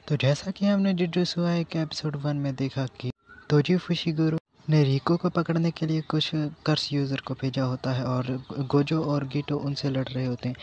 तो जैसा कि हमने जुजुत्सु काइसेन के एपिसोड 1 में देखा कि तोजी फुशिगुरु ने रिको को पकड़ने के लिए कुछ कर्स यूज़र को भेजा होता है और गोजो और गीटो उनसे लड़ रहे होते हैं।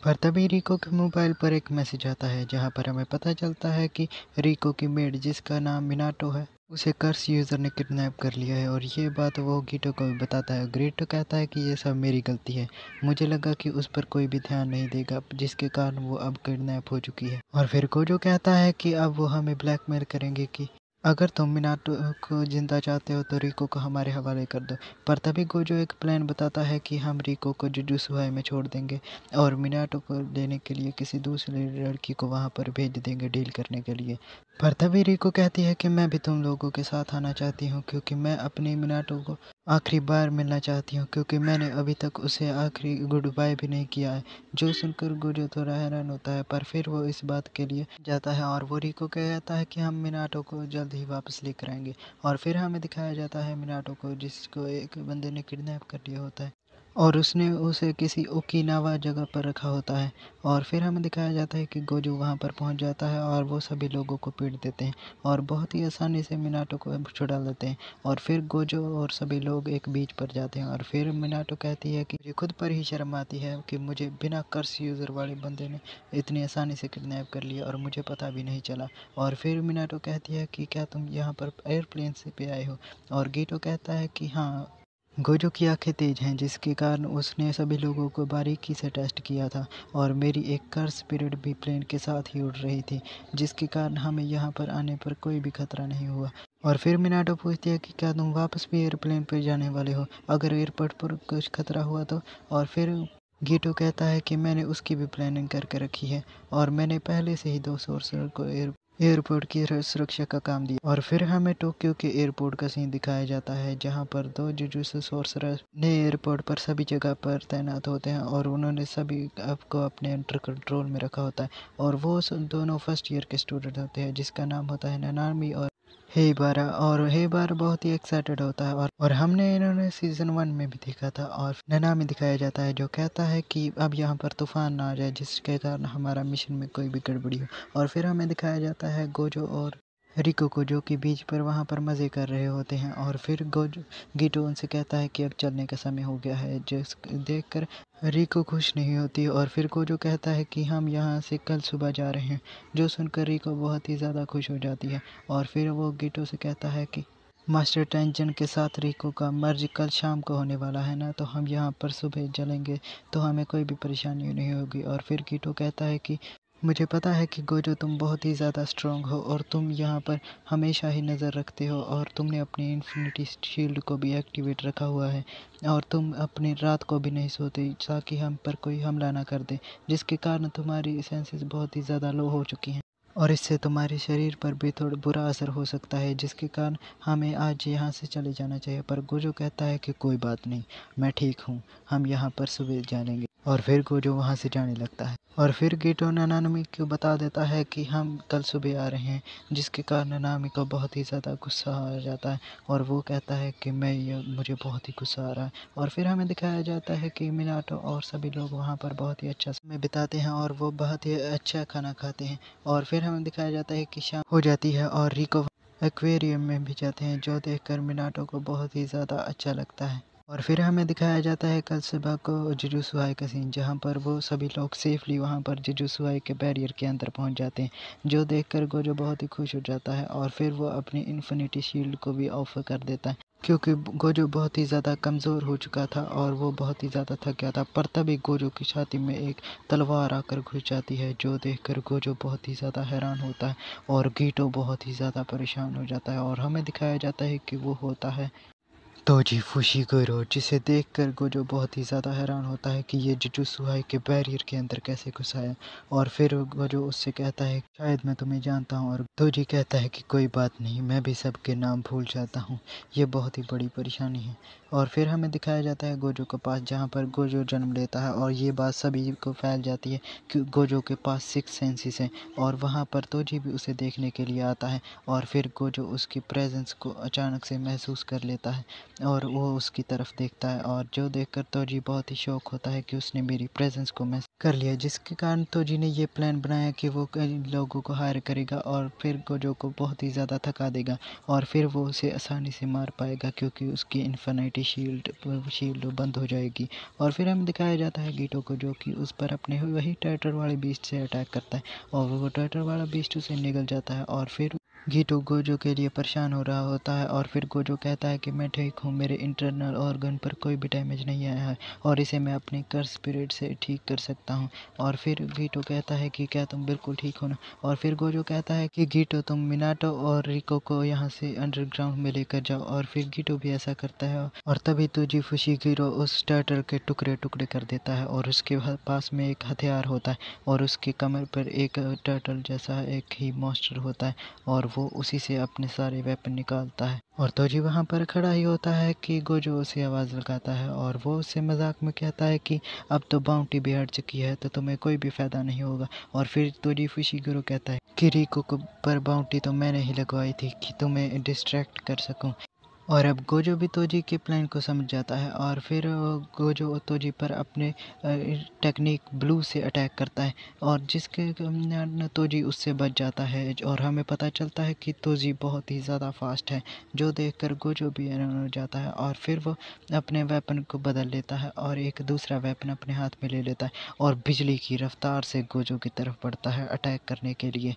पर तभी रिको के मोबाइल पर एक मैसेज आता है जहां पर हमें पता चलता है कि रिको की मेड जिसका नाम मिनाटो है उसे कर्स यूज़र ने किडनैप कर लिया है और ये बात वो गीटो को भी बताता है। गीटो कहता है कि ये सब मेरी गलती है, मुझे लगा कि उस पर कोई भी ध्यान नहीं देगा, जिसके कारण वो अब किडनैप हो चुकी है। और फिर गोजो कहता है कि अब वो हमें ब्लैकमेल करेंगे कि अगर तुम मिनाटो को जिंदा चाहते हो तो रिको को हमारे हवाले कर दो। पर तभी गोजो एक प्लान बताता है कि हम रिको को जुजुत्सु में छोड़ देंगे और मिनाटो को लेने के लिए किसी दूसरी लड़की को वहां पर भेज देंगे डील करने के लिए। पर तभी रिको कहती है कि मैं भी तुम लोगों के साथ आना चाहती हूँ क्योंकि मैं अपनी मिनाटो को आखिरी बार मिलना चाहती हूँ, क्योंकि मैंने अभी तक उसे आखिरी गुड बाय भी नहीं किया है। जो सुनकर गोजो थोड़ा हैरान होता है पर फिर वो इस बात के लिए जाता है और वो रिको कहता है कि हम मिनाटो को जल्द ही वापस लेकर आएंगे। और फिर हमें दिखाया जाता है मिनाटो को जिसको एक बंदे ने किडनैप कर लिया होता है और उसने उसे किसी ओकिनावा जगह पर रखा होता है। और फिर हमें दिखाया जाता है कि गोजो वहां पर पहुंच जाता है और वो सभी लोगों को पीट देते हैं और बहुत ही आसानी से मिनाटो को छुड़ा लेते हैं। और फिर गोजो और सभी लोग एक बीच पर जाते हैं और फिर मिनाटो कहती है कि मुझे खुद पर ही शर्म आती है कि मुझे बिना कर्स यूज़र वाले बंदे ने इतनी आसानी से किडनैप कर लिया और मुझे पता भी नहीं चला। और फिर मिनाटो कहती है कि क्या तुम यहाँ पर एयरप्लेन से पे आए हो? और गीटो कहता है कि हाँ। गोजो की आंखें तेज हैं जिसके कारण उसने सभी लोगों को बारीकी से टेस्ट किया था और मेरी एक कर्स पीरियड भी प्लेन के साथ ही उड़ रही थी, जिसके कारण हमें यहाँ पर आने पर कोई भी खतरा नहीं हुआ। और फिर मिनाटो पूछती है कि क्या तुम वापस भी एयरप्लेन पर जाने वाले हो अगर एयरपोर्ट पर कुछ खतरा हुआ तो? और फिर गीटो कहता है कि मैंने उसकी भी प्लानिंग करके रखी है और मैंने पहले से ही 2 सोर्सर को एयरपोर्ट की सुरक्षा का काम दिया। और फिर हमें टोक्यो के एयरपोर्ट का सीन दिखाया जाता है जहां पर 2 जुजुत्सु सोर्सरर ने एयरपोर्ट पर सभी जगह पर तैनात होते हैं और उन्होंने सभी आपको अपने अंडर कंट्रोल में रखा होता है। और वो दोनों फर्स्ट ईयर के स्टूडेंट होते हैं जिसका नाम होता है नानामी और हेबारा। और हेबारा बहुत ही एक्साइटेड होता है और हमने इन्होंने सीजन 1 में भी देखा था। और नानामी दिखाया जाता है जो कहता है कि अब यहाँ पर तूफान ना आ जाए जिसके कारण हमारा मिशन में कोई भी गड़बड़ी हो। और फिर हमें दिखाया जाता है गोजो और रिको को जो कि बीच पर वहां पर मजे कर रहे होते हैं। और फिर गोजो गीटो उनसे कहता है कि अब चलने का समय हो गया है, जिस देखकर रिको खुश नहीं होती। और फिर गोजो कहता है कि हम यहाँ से कल सुबह जा रहे हैं, जो सुनकर रिको बहुत ही ज़्यादा खुश हो जाती है। और फिर वो गीटो से कहता है कि मास्टर टेंजन के साथ रिको का मर्ज कल शाम को होने वाला है ना, तो हम यहाँ पर सुबह चलेंगे तो हमें कोई भी परेशानी नहीं होगी। और फिर गीटो कहता है कि मुझे पता है कि गोजो तुम बहुत ही ज़्यादा स्ट्रांग हो और तुम यहाँ पर हमेशा ही नज़र रखते हो और तुमने अपनी इन्फिनिटी शील्ड को भी एक्टिवेट रखा हुआ है और तुम अपनी रात को भी नहीं सोते ताकि हम पर कोई हमला ना कर दे, जिसके कारण तुम्हारी सेंसेस बहुत ही ज़्यादा लो हो चुकी हैं और इससे तुम्हारे शरीर पर भी थोड़ा बुरा असर हो सकता है, जिसके कारण हमें आज यहाँ से चले जाना चाहिए। पर गोजो कहता है कि कोई बात नहीं, मैं ठीक हूँ, हम यहाँ पर सुबह जानेंगे। और फिर गोजो वहाँ से जाने लगता है और फिर गीटो नानामी को बता देता है कि हम कल सुबह आ रहे हैं, जिसके कारण नानामी को बहुत ही ज़्यादा गुस्सा आ जाता है और वो कहता है कि मुझे बहुत ही गुस्सा आ रहा है। और फिर हमें दिखाया जाता है कि मिनाटो और सभी लोग वहाँ पर बहुत ही अच्छा समय बिताते हैं और वो बहुत ही अच्छा खाना खाते हैं। और फिर हमें दिखाया जाता है कि शाम हो जाती है और रिको एक्वेरियम में भी जाते हैं, जो देखकर मिनाटो को बहुत ही ज़्यादा अच्छा लगता है। और फिर हमें दिखाया जाता है कल सुबह को जुजुत्सु का सीन जहाँ पर वो सभी लोग सेफली वहाँ पर जुजुत्सु के बैरियर के अंदर पहुँच जाते हैं, जो देखकर गोजो बहुत ही खुश हो जाता है। और फिर वो अपनी इन्फिनिटी शील्ड को भी ऑफ कर देता है क्योंकि गोजो बहुत ही ज़्यादा कमज़ोर हो चुका था और वो बहुत ही ज़्यादा थक गया था। पर तभी गोजो की छाती में एक तलवार आकर घुस जाती है, जो देखकर गोजो बहुत ही ज़्यादा हैरान होता है और गीटो बहुत ही ज़्यादा परेशान हो जाता है। और हमें दिखाया जाता है कि वो होता है तोजी फुशिगुरु, जिसे देखकर गोजो बहुत ही ज़्यादा हैरान होता है कि ये जुजुत्सु के बैरियर के अंदर कैसे घुसा है। और फिर गोजो उससे कहता है शायद मैं तुम्हें जानता हूँ और तोजी कहता है कि कोई बात नहीं, मैं भी सबके नाम भूल जाता हूँ, ये बहुत ही बड़ी परेशानी है। और फिर हमें दिखाया जाता है गोजो के पास जहाँ पर गोजो जन्म लेता है और ये बात सभी को फैल जाती है कि गोजो के पास 6 सेंसेस हैं और वहाँ पर तोजी भी उसे देखने के लिए आता है। और फिर गोजो उसकी प्रेजेंस को अचानक से महसूस कर लेता है और वो उसकी तरफ देखता है और जो देखकर तोजी बहुत ही शौक होता है कि उसने मेरी प्रेजेंस को मिस कर लिया, जिसके कारण तोजी ने ये प्लान बनाया कि वो कई लोगों को हायर करेगा और फिर गोजो को बहुत ही ज़्यादा थका देगा और फिर वो उसे आसानी से मार पाएगा क्योंकि उसकी इन्फिनिटी शील्ड बंद हो जाएगी। और फिर हमें दिखाया जाता है गीटो को जो कि उस पर अपने वही टर्टल वाले बीस्ट से अटैक करता है और वो टर्टल वाला बीस्ट उसे निगल जाता है और फिर गीटो गोजो के लिए परेशान हो रहा होता है और फिर गोजो कहता है कि मैं ठीक हूँ, मेरे इंटरनल ऑर्गन पर कोई भी डैमेज नहीं आया है और इसे मैं अपनी कर्स स्पिरिट से ठीक कर सकता हूँ। और फिर गीटो कहता है कि क्या तुम बिल्कुल ठीक हो ना? और फिर गोजो कहता है कि गीटो तुम मिनाटो और रिको को यहाँ से अंडरग्राउंड में लेकर जाओ और फिर गीटो भी ऐसा करता है और तभी तुजी फुशिगिरो उस टर्टल के टुकड़े टुकड़े कर देता है और उसके पास में एक हथियार होता है और उसके कमर पर एक टर्टल जैसा एक ही मॉन्स्टर होता है और वो उसी से अपने सारे वेपन निकालता है। और तोजी वहाँ पर खड़ा ही होता है कि गोजो उसे आवाज़ लगाता है और वो उससे मजाक में कहता है कि अब तो बाउंटी भी हट चुकी है तो तुम्हें कोई भी फ़ायदा नहीं होगा। और फिर तोजी फुशिगिरो कहता है कि रिको पर बाउंटी तो मैंने ही लगवाई थी कि तुम्हें डिस्ट्रैक्ट कर सकूं। और अब गोजो भी तोजी के प्लान को समझ जाता है और फिर गोजो तोजी पर अपने टेक्निक ब्लू से अटैक करता है और जिसके तोजी उससे बच जाता है और हमें पता चलता है कि तोजी बहुत ही ज़्यादा फास्ट है, जो देखकर गोजो भी हैरान हो जाता है और फिर वो अपने वेपन को बदल लेता है और एक दूसरा वेपन अपने हाथ में ले लेता है और बिजली की रफ्तार से गोजो की तरफ बढ़ता है अटैक करने के लिए।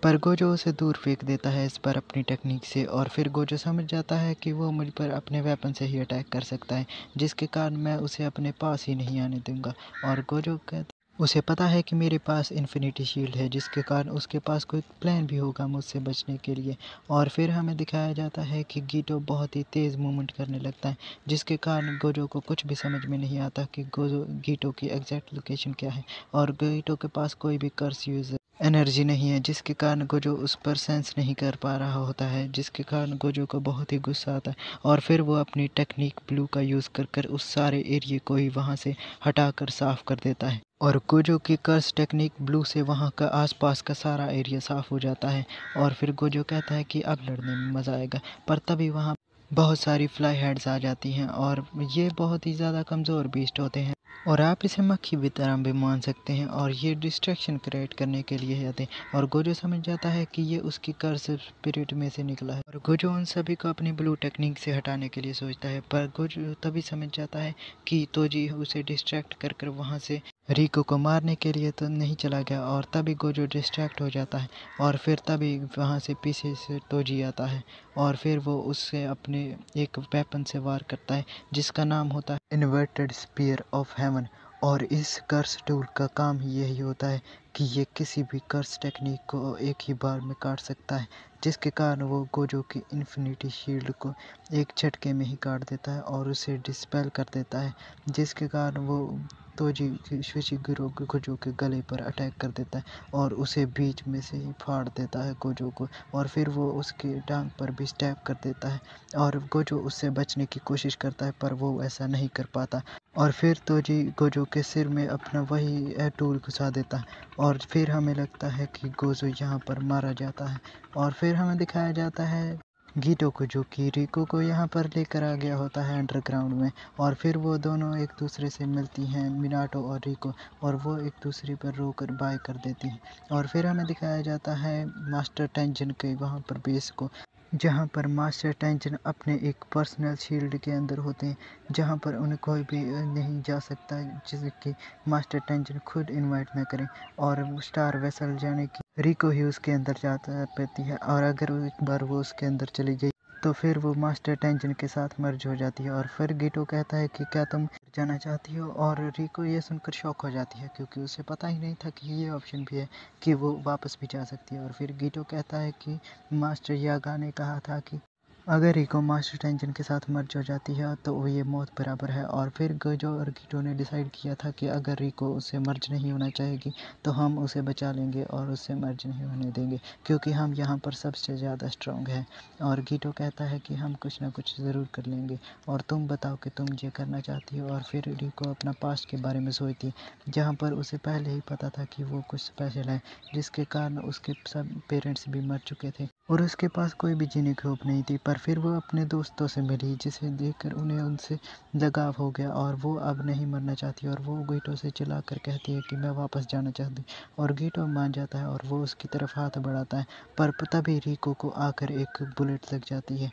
पर गोजो उसे दूर फेंक देता है इस पर अपनी टेक्निक से और फिर गोजो समझ जाता है कि वो मुझ पर अपने वेपन से ही अटैक कर सकता है, जिसके कारण मैं उसे अपने पास ही नहीं आने दूंगा। और गोजो कहता उसे पता है कि मेरे पास इन्फिनिटी शील्ड है, जिसके कारण उसके पास कोई प्लान भी होगा मुझसे बचने के लिए। और फिर हमें दिखाया जाता है कि गीटो बहुत ही तेज़ मूवमेंट करने लगता है, जिसके कारण गोजो को कुछ भी समझ में नहीं आता कि गीटो की एग्जैक्ट लोकेशन क्या है और गीटो के पास कोई भी कर्स यूज एनर्जी नहीं है, जिसके कारण गोजो उस पर सेंस नहीं कर पा रहा होता है, जिसके कारण गोजो को बहुत ही गुस्सा आता है और फिर वो अपनी टेक्निक ब्लू का यूज़ कर कर उस सारे एरिया को ही वहाँ से हटाकर साफ कर देता है और गोजो की कर्स टेक्निक ब्लू से वहाँ का आसपास का सारा एरिया साफ हो जाता है। और फिर गोजो कहता है कि अब लड़ने में मज़ा आएगा, पर तभी वहाँ बहुत सारी फ्लाई हेड्स आ जाती हैं और ये बहुत ही ज़्यादा कमज़ोर बीस्ट होते हैं और आप इसे मक्खी की तरह भी मान सकते हैं और ये डिस्ट्रैक्शन क्रिएट करने के लिए आते हैं। और गोजो समझ जाता है कि ये उसकी कर्स स्पिरिट में से निकला है और गोजो उन सभी को अपनी ब्लू टेक्निक से हटाने के लिए सोचता है, पर गोजो तभी समझ जाता है कि तोजी उसे डिस्ट्रैक्ट कर कर वहाँ से रिको को मारने के लिए तो नहीं चला गया और तभी गोजो डिस्ट्रैक्ट हो जाता है और फिर तभी वहाँ से पीछे से तोजी आता है और फिर वो उससे अपने एक वेपन से वार करता है जिसका नाम होता है इन्वर्टेड स्पीयर ऑफ हेवन। और इस कर्स टूल का काम ही यही होता है कि ये किसी भी कर्स टेक्निक को एक ही बार में काट सकता है, जिसके कारण वो गोजो की इन्फिनिटी शील्ड को एक झटके में ही काट देता है और उसे डिस्पेल कर देता है, जिसके कारण वो तोजी शिशिगिरो गोजो के गले पर अटैक कर देता है और उसे बीच में से ही फाड़ देता है गोजो को और फिर वो उसके टांग पर भी स्टैब कर देता है और गोजो उससे बचने की कोशिश करता है पर वो ऐसा नहीं कर पाता और फिर तोजी गोजो के सिर में अपना वही टूल घुसा देता है और फिर हमें लगता है कि गोजो यहाँ पर मारा जाता है। और फिर हमें दिखाया जाता है गीटो को जो कि रिको को यहाँ पर लेकर आ गया होता है अंडरग्राउंड में और फिर वो दोनों एक दूसरे से मिलती हैं मिनाटो और रिको और वो एक दूसरे पर रोकर बाय कर देती हैं। और फिर हमें दिखाया जाता है मास्टर टेंजन के वहाँ पर बेस को, जहाँ पर मास्टर टेंजन अपने एक पर्सनल शील्ड के अंदर होते हैं, जहाँ पर उन्हें कोई भी नहीं जा सकता जिसे कि मास्टर टेंजन खुद इनवाइट न करें और स्टार वेसल जाने की रिको ही उसके अंदर जाता पाती है और अगर एक बार वो उसके अंदर चली गई तो फिर वो मास्टर टेंजन के साथ मर्ज हो जाती है। और फिर गीटो कहता है कि क्या तुम जाना चाहती हो और रिको ये सुनकर शॉक हो जाती है क्योंकि उसे पता ही नहीं था कि ये ऑप्शन भी है कि वो वापस भी जा सकती है। और फिर गीटो कहता है कि मास्टर यागा ने कहा था कि अगर रिको मास्टर टेंजन के साथ मर्ज हो जाती है तो वो ये मौत बराबर है। और फिर गोजो और गीटो ने डिसाइड किया था कि अगर रिको उससे मर्ज नहीं होना चाहेगी तो हम उसे बचा लेंगे और उससे मर्ज नहीं होने देंगे क्योंकि हम यहाँ पर सबसे ज़्यादा स्ट्रॉन्ग हैं। और गीटो कहता है कि हम कुछ ना कुछ ज़रूर कर लेंगे और तुम बताओ कि तुम ये करना चाहती हो। और फिर रिको अपना पास्ट के बारे में सोचती जहाँ पर उसे पहले ही पता था कि वो कुछ स्पेशल है, जिसके कारण उसके सब पेरेंट्स भी मर चुके थे और उसके पास कोई भी जीने की होप नहीं थी। पर फिर वो अपने दोस्तों से मिली, जिसे देखकर उन्हें उनसे लगाव हो गया और वो अब नहीं मरना चाहती और वो गीटो से चिल्लाकर कहती है कि मैं वापस जाना चाहती, और गीटो मान जाता है और वो उसकी तरफ हाथ बढ़ाता है, पर तभी रिको को आकर एक बुलेट लग जाती है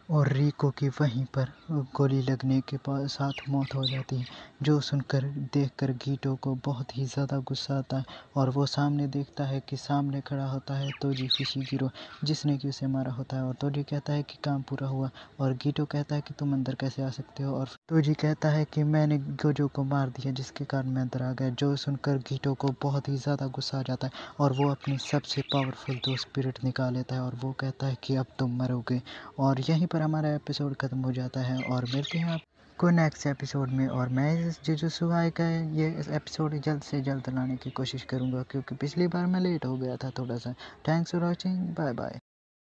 और रिको की वहीं पर गोली लगने के साथ मौत हो जाती है। जो सुनकर देखकर गीटो को बहुत ही ज़्यादा गुस्सा आता है और वो सामने देखता है कि सामने खड़ा होता है तोजी फिशिगिरो, जिसने कि उसे मारा होता है। और तोजी कहता है कि काम पूरा हुआ और गीटो कहता है कि तुम अंदर कैसे आ सकते हो, और तोजी कहता है कि मैंने गोजो को मार दिया जिसके कारण मैं अंदर आ गया। जो सुनकर गीटो को बहुत ही ज़्यादा गुस्सा आ जाता है और वो अपनी सबसे पावरफुल दो स्पिरिट निकाल लेता है और वो कहता है कि अब तुम मरोगे। और यहीं पर हमारा एपिसोड ख़त्म हो जाता है और मिलते हैं आपको नेक्स्ट एपिसोड में। और मैं इस जुजुत्सु काइसेन ये इस एपिसोड जल्द से जल्द लाने की कोशिश करूँगा, क्योंकि पिछली बार मैं लेट हो गया था थोड़ा सा। Thanks for watching, bye bye.